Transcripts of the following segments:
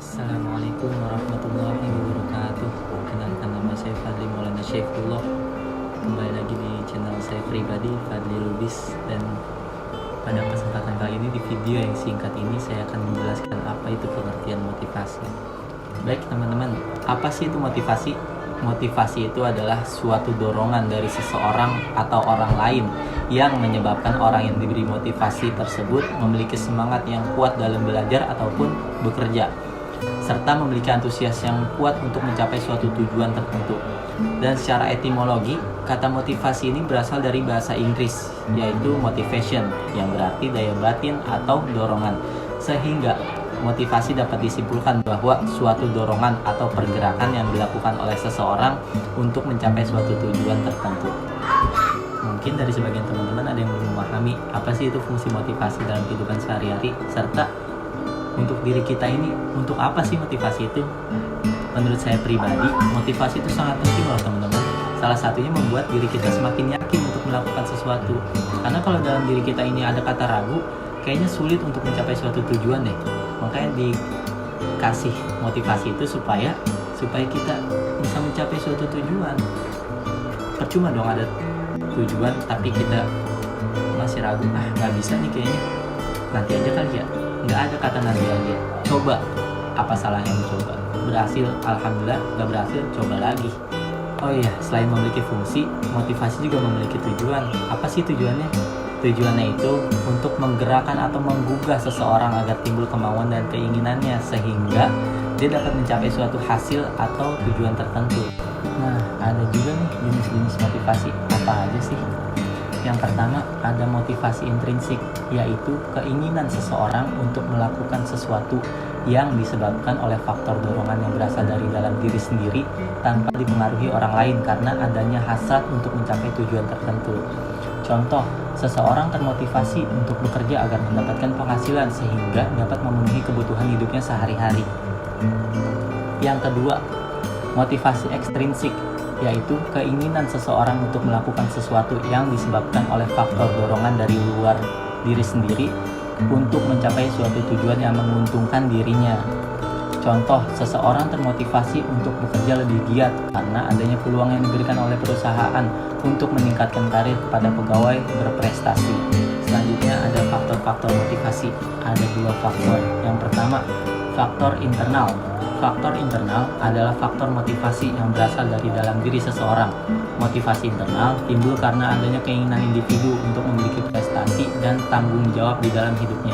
Assalamualaikum warahmatullahi wabarakatuh. Perkenalkan, nama saya Fadli Maulana Syaifullah. Kembali lagi di channel saya pribadi, Fadli Lubis. Dan pada kesempatan kali ini, di video yang singkat ini, saya akan menjelaskan apa itu pengertian motivasi. Baik teman-teman, apa sih itu motivasi? Motivasi itu adalah suatu dorongan dari seseorang atau orang lain yang menyebabkan orang yang diberi motivasi tersebut memiliki semangat yang kuat dalam belajar ataupun bekerja, serta memiliki antusias yang kuat untuk mencapai suatu tujuan tertentu. Dan secara etimologi, kata motivasi ini berasal dari bahasa Inggris, yaitu motivation, yang berarti daya batin atau dorongan. Sehingga motivasi dapat disimpulkan bahwa suatu dorongan atau pergerakan yang dilakukan oleh seseorang untuk mencapai suatu tujuan tertentu. Mungkin dari sebagian teman-teman ada yang belum memahami apa sih itu fungsi motivasi dalam kehidupan sehari-hari, serta untuk diri kita ini, untuk apa sih motivasi itu? Menurut saya pribadi, motivasi itu sangat penting loh teman-teman. Salah satunya membuat diri kita semakin yakin untuk melakukan sesuatu. Karena kalau dalam diri kita ini ada kata ragu, kayaknya sulit untuk mencapai suatu tujuan deh. Makanya dikasih motivasi itu supaya kita bisa mencapai suatu tujuan. Percuma dong ada tujuan tapi kita masih ragu, nggak bisa nih kayaknya, nanti aja kali ya. Nggak ada kata nanti aja, coba. Apa salahnya mencoba? Berhasil, alhamdulillah. Nggak berhasil, coba lagi. Oh iya, selain memiliki fungsi, motivasi juga memiliki tujuan. Apa sih tujuannya? Tujuannya itu untuk menggerakkan atau menggugah seseorang agar timbul kemauan dan keinginannya, sehingga dia dapat mencapai suatu hasil atau tujuan tertentu. Nah, ada juga nih jenis-jenis motivasi. Apa aja sih? Yang pertama, ada motivasi intrinsik, yaitu keinginan seseorang untuk melakukan sesuatu yang disebabkan oleh faktor dorongan yang berasal dari dalam diri sendiri tanpa dipengaruhi orang lain karena adanya hasrat untuk mencapai tujuan tertentu. Contoh, seseorang termotivasi untuk bekerja agar mendapatkan penghasilan sehingga dapat memenuhi kebutuhan hidupnya sehari-hari. Yang kedua, motivasi ekstrinsik, yaitu keinginan seseorang untuk melakukan sesuatu yang disebabkan oleh faktor dorongan dari luar diri sendiri untuk mencapai suatu tujuan yang menguntungkan dirinya. Contoh, seseorang termotivasi untuk bekerja lebih giat karena adanya peluang yang diberikan oleh perusahaan untuk meningkatkan karir pada pegawai berprestasi. Selanjutnya ada faktor-faktor motivasi. Ada dua faktor. Yang pertama, faktor internal. Faktor internal adalah faktor motivasi yang berasal dari dalam diri seseorang. Motivasi internal timbul karena adanya keinginan individu untuk memiliki prestasi dan tanggung jawab di dalam hidupnya.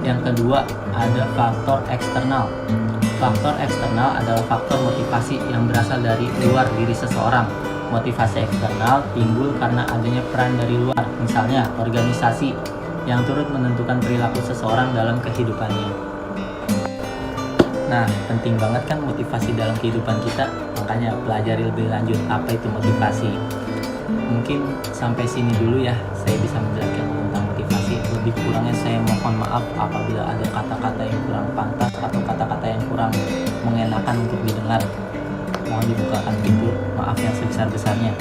Yang kedua, ada faktor eksternal. Faktor eksternal adalah faktor motivasi yang berasal dari luar diri seseorang. Motivasi eksternal timbul karena adanya peran dari luar, misalnya organisasi, yang turut menentukan perilaku seseorang dalam kehidupannya. Nah, penting banget kan motivasi dalam kehidupan kita, makanya pelajari lebih lanjut apa itu motivasi. Mungkin sampai sini dulu ya, saya bisa menjelaskan tentang motivasi. Lebih kurangnya saya mohon maaf apabila ada kata-kata yang kurang pantas atau kata-kata yang kurang mengenakan untuk didengar. Mohon dibukakan pintu maaf yang sebesar-besarnya.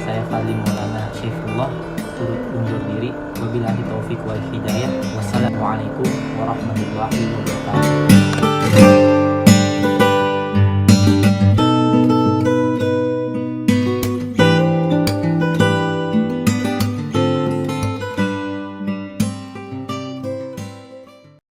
Saya Fadli Maulana Syaifullah turut undur diri. Wabillahi taufiq wal hidayah. Wassalamualaikum warahmatullahi wabarakatuh.